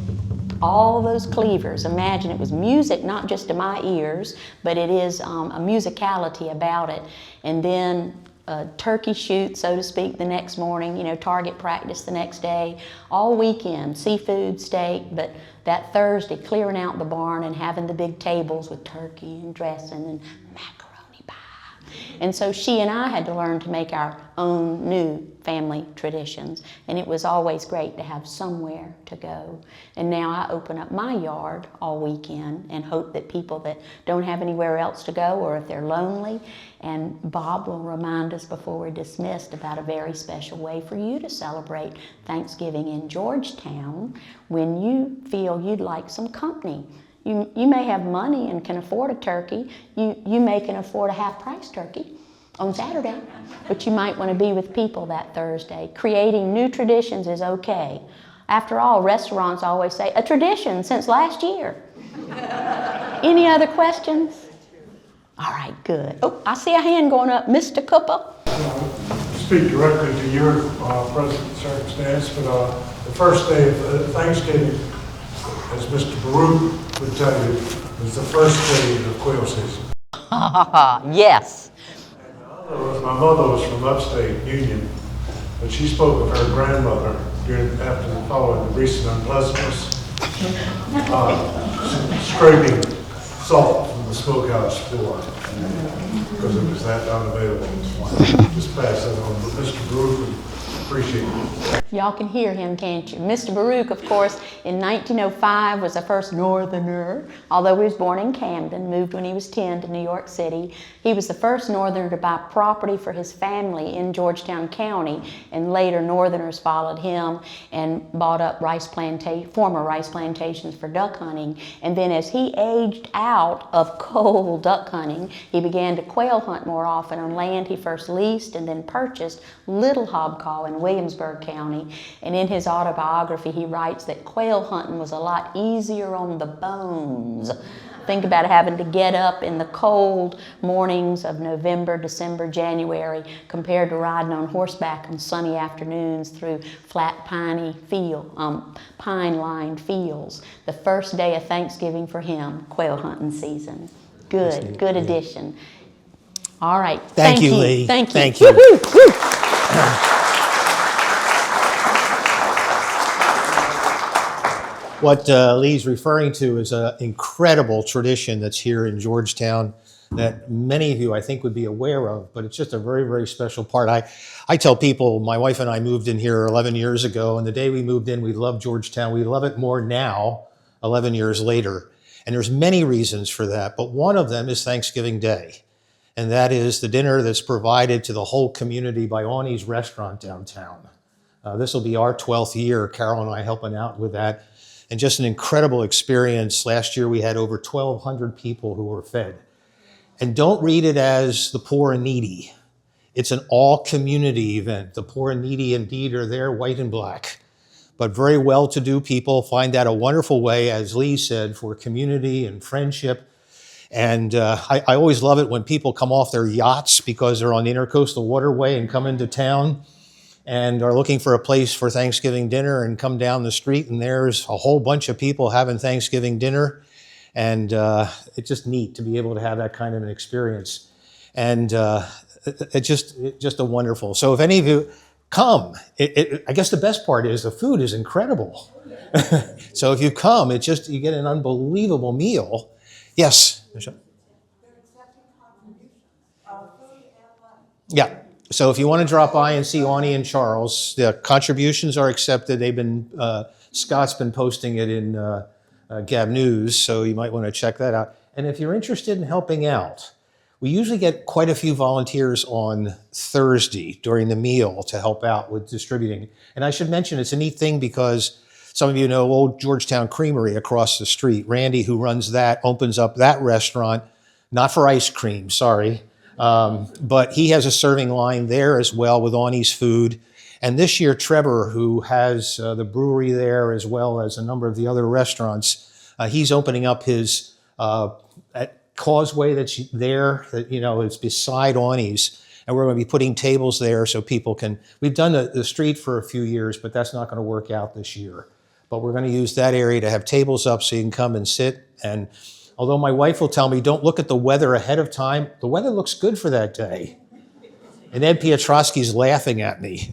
all those cleavers. Imagine, it was music not just to my ears, but it is a musicality about it. And then a turkey shoot, so to speak, the next morning, target practice the next day, all weekend, seafood, steak, but that Thursday, clearing out the barn and having the big tables with turkey and dressing and macaroni pie. And so she and I had to learn to make our own new family traditions, and it was always great to have somewhere to go. And now I open up my yard all weekend and hope that people that don't have anywhere else to go, or if they're lonely, and Bob will remind us before we're dismissed about a very special way for you to celebrate Thanksgiving in Georgetown when you feel you'd like some company. You may have money and can afford a turkey. You may can afford a half-price turkey on Saturday, but you might want to be with people that Thursday. Creating new traditions is okay. After all, restaurants always say, a tradition since last year. Any other questions? All right, good. Oh, I see a hand going up. Mr. Cooper? Speak directly to your present circumstance, but the first day of Thanksgiving, as Mr. Baruch would tell you, is the first day of quail season. Yes. My mother was from upstate Union, but she spoke of her grandmother after the following recent unpleasantness, scraping salt from the smokehouse floor because it was that unavailable. Just pass that on. But Mr. Baruch would appreciate it. Y'all can hear him, can't you? Mr. Baruch, of course, in 1905 was the first Northerner. Although he was born in Camden, moved when he was 10 to New York City. He was the first Northerner to buy property for his family in Georgetown County, and later Northerners followed him and bought up former rice plantations for duck hunting. And then as he aged out of coal duck hunting, he began to quail hunt more often on land he first leased and then purchased, Little Hobcaw in Williamsburg County. And in his autobiography, he writes that quail hunting was a lot easier on the bones. Think about having to get up in the cold mornings of November, December, January, compared to riding on horseback on sunny afternoons through flat pine-lined fields. The first day of Thanksgiving for him, quail hunting season. Good addition. All right. Thank you, Lee. Thank you. Thank you. Woo-hoo. What Lee's referring to is an incredible tradition that's here in Georgetown that many of you, I think, would be aware of, but it's just a very, very special part. I tell people, my wife and I moved in here 11 years ago, and the day we moved in, we loved Georgetown. We love it more now, 11 years later. And there's many reasons for that, but one of them is Thanksgiving Day. And that is the dinner that's provided to the whole community by Awney's Restaurant downtown. This will be our 12th year, Carol and I helping out with that. And just an incredible experience. Last year we had over 1,200 people who were fed. And don't read it as the poor and needy. It's an all-community event. The poor and needy indeed are there, white and black. But very well-to-do people find that a wonderful way, as Lee said, for community and friendship. And I always love it when people come off their yachts because they're on the Intercoastal Waterway and come into town and are looking for a place for Thanksgiving dinner and come down the street and there's a whole bunch of people having Thanksgiving dinner. And it's just neat to be able to have that kind of an experience. And it's just a wonderful. So if any of you come, I guess the best part is the food is incredible. So if you come, you get an unbelievable meal. Yes, Michelle? Yeah. So if you want to drop by and see Awney and Charles, the contributions are accepted. Scott's been posting it in Gab News, so you might want to check that out. And if you're interested in helping out, we usually get quite a few volunteers on Thursday during the meal to help out with distributing. And I should mention, it's a neat thing because some of you know old Georgetown Creamery across the street. Randy, who runs that, opens up that restaurant, not for ice cream, sorry, but he has a serving line there as well with Aunie's Food. And this year, Trevor, who has the brewery there as well as a number of the other restaurants, he's opening up his causeway that's there, that is beside Aunie's, and we're going to be putting tables there so people can. We've done the street for a few years, but that's not going to work out this year. But we're going to use that area to have tables up so you can come and sit. And although my wife will tell me, don't look at the weather ahead of time, the weather looks good for that day. And Ed Piotrowski's laughing at me.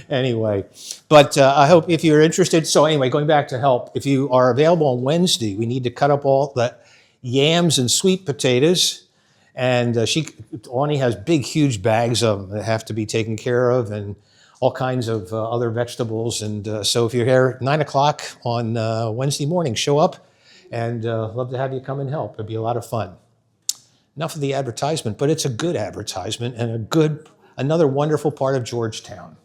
Anyway, but I hope if you're interested, so anyway, going back to help, if you are available on Wednesday, we need to cut up all the yams and sweet potatoes. And Ani has big, huge bags of them that have to be taken care of, and all kinds of other vegetables. And so if you're here at 9 o'clock on Wednesday morning, show up, and love to have you come and help. It'd be a lot of fun. Enough of the advertisement, but it's a good advertisement and another wonderful part of Georgetown.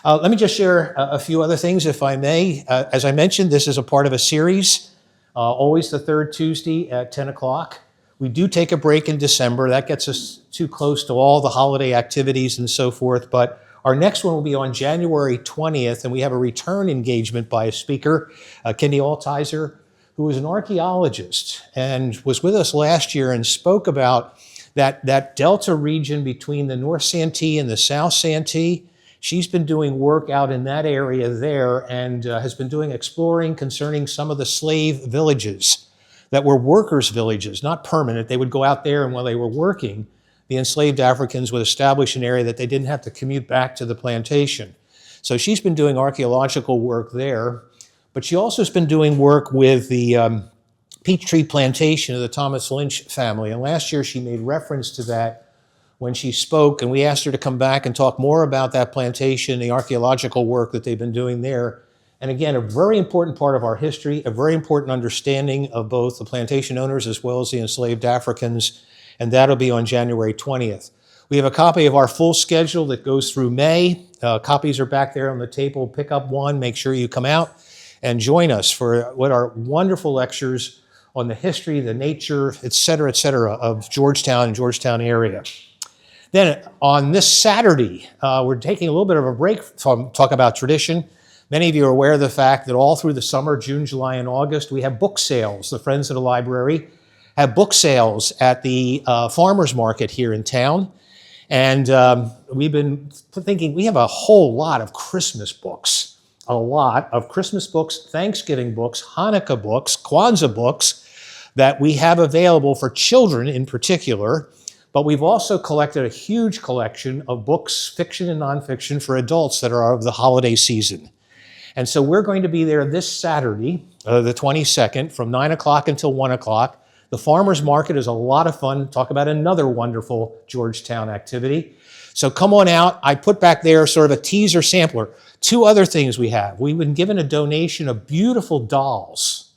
Let me just share a few other things, if I may. As I mentioned, this is a part of a series, always the third Tuesday at 10 o'clock. We do take a break in December. That gets us too close to all the holiday activities and so forth, but our next one will be on January 20th, and we have a return engagement by a speaker, Kenny Altizer, who is an archaeologist and was with us last year and spoke about that delta region between the North Santee and the South Santee. She's been doing work out in that area there and has been doing exploring concerning some of the slave villages that were workers' villages, not permanent. They would go out there, and while they were working, the enslaved Africans would establish an area that they didn't have to commute back to the plantation. So she's been doing archaeological work there. But she also has been doing work with the Peachtree Plantation of the Thomas Lynch family. And last year she made reference to that when she spoke, and we asked her to come back and talk more about that plantation, the archaeological work that they've been doing there. And again, a very important part of our history, a very important understanding of both the plantation owners as well as the enslaved Africans, and that'll be on January 20th. We have a copy of our full schedule that goes through May. Copies are back there on the table. Pick up one, make sure you come out and join us for what are wonderful lectures on the history, the nature, et cetera, of Georgetown and Georgetown area. Then on this Saturday, we're taking a little bit of a break from talk about tradition. Many of you are aware of the fact that all through the summer, June, July, and August, we have book sales. The Friends of the Library have book sales at the farmers market here in town. And we've been thinking we have a whole lot of Christmas books. A lot of Christmas books, Thanksgiving books, Hanukkah books, Kwanzaa books that we have available for children in particular, but we've also collected a huge collection of books, fiction and nonfiction, for adults that are of the holiday season. And so we're going to be there this Saturday, the 22nd, from 9 o'clock until 1 o'clock. The farmers market is a lot of fun. Talk about another wonderful Georgetown activity. So come on out. I put back there sort of a teaser sampler. Two other things we have. We've been given a donation of beautiful dolls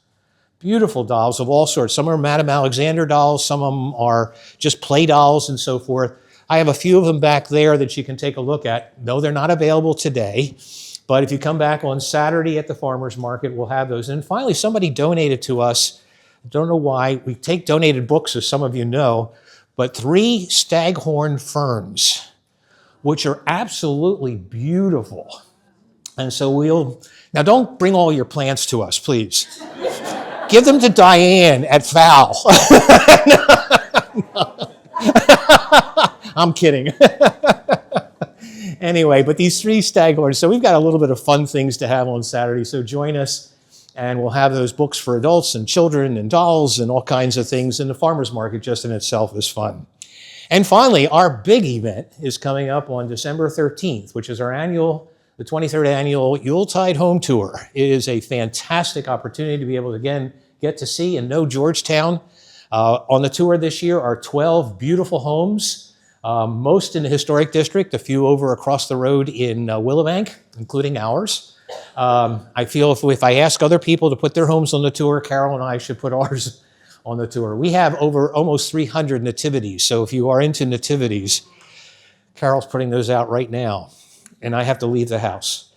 of all sorts. Some are Madame Alexander dolls. Some of them are just play dolls and so forth. I have a few of them back there that you can take a look at. No, they're not available today. But if you come back on Saturday at the farmers market, we'll have those. And finally, somebody donated to us. I don't know why. We take donated books, as some of you know, but 3 staghorn ferns, which are absolutely beautiful. And so now don't bring all your plants to us, please. Give them to Diane at FAL. I'm kidding. Anyway, but these 3 staghorns, so we've got a little bit of fun things to have on Saturday, so join us, and we'll have those books for adults and children and dolls and all kinds of things, and the farmers market just in itself is fun. And finally, our big event is coming up on December 13th, which is the 23rd annual Yuletide Home Tour. It is a fantastic opportunity to be able to, again, get to see and know Georgetown. On the tour this year are 12 beautiful homes, most in the historic district, a few over across the road in Willowbank, including ours. I feel if I ask other people to put their homes on the tour, Carol and I should put ours on the tour. We have over almost 300 nativities, so if you are into nativities, Carol's putting those out right now, and I have to leave the house.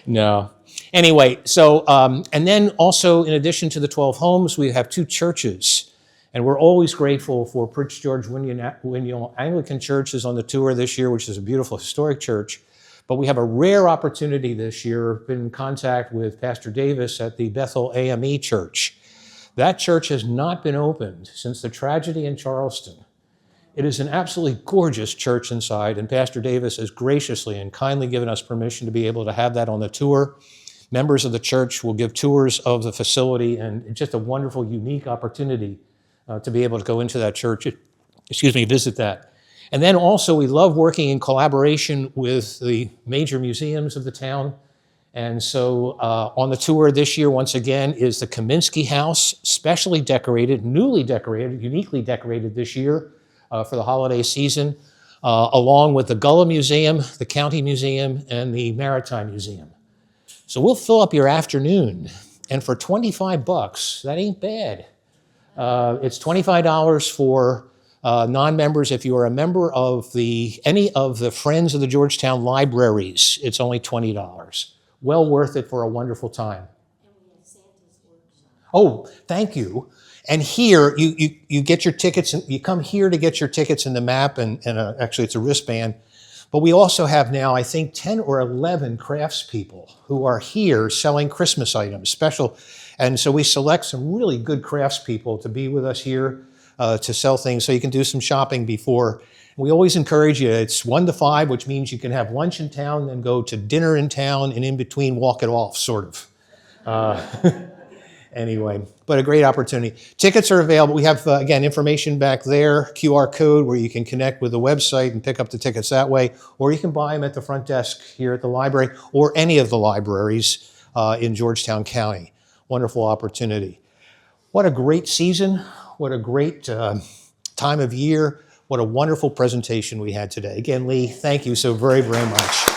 No. Anyway, so, and then also in addition to the 12 homes, we have 2 churches. And we're always grateful for Prince George William Anglican Church is on the tour this year, which is a beautiful historic church. But we have a rare opportunity this year, been in contact with Pastor Davis at the Bethel AME Church. That church has not been opened since the tragedy in Charleston. It is an absolutely gorgeous church inside, and Pastor Davis has graciously and kindly given us permission to be able to have that on the tour. Members of the church will give tours of the facility, and it's just a wonderful, unique opportunity to be able to go into that church, visit that. And then also we love working in collaboration with the major museums of the town. And so on the tour this year, once again, is the Kaminsky House, specially decorated, newly decorated, uniquely decorated this year for the holiday season, along with the Gullah Museum, the County Museum, and the Maritime Museum. So we'll fill up your afternoon, and for $25, that ain't bad. It's $25 for non-members. If you are a member of any of the Friends of the Georgetown Libraries, it's only $20. Well worth it for a wonderful time. Oh, thank you. And here, you get your tickets, and you come here to get your tickets in the map, and actually it's a wristband. But we also have now, I think, 10 or 11 craftspeople who are here selling Christmas items, special. And so we select some really good craftspeople to be with us here to sell things, so you can do some shopping before. We always encourage you, it's 1 to 5, which means you can have lunch in town, then go to dinner in town, and in between walk it off, sort of. Anyway, but a great opportunity. Tickets are available. We have, again, information back there, QR code where you can connect with the website and pick up the tickets that way, or you can buy them at the front desk here at the library or any of the libraries in Georgetown County. Wonderful opportunity. What a great season. What a great time of year. What a wonderful presentation we had today. Again, Lee, thank you so very, very much.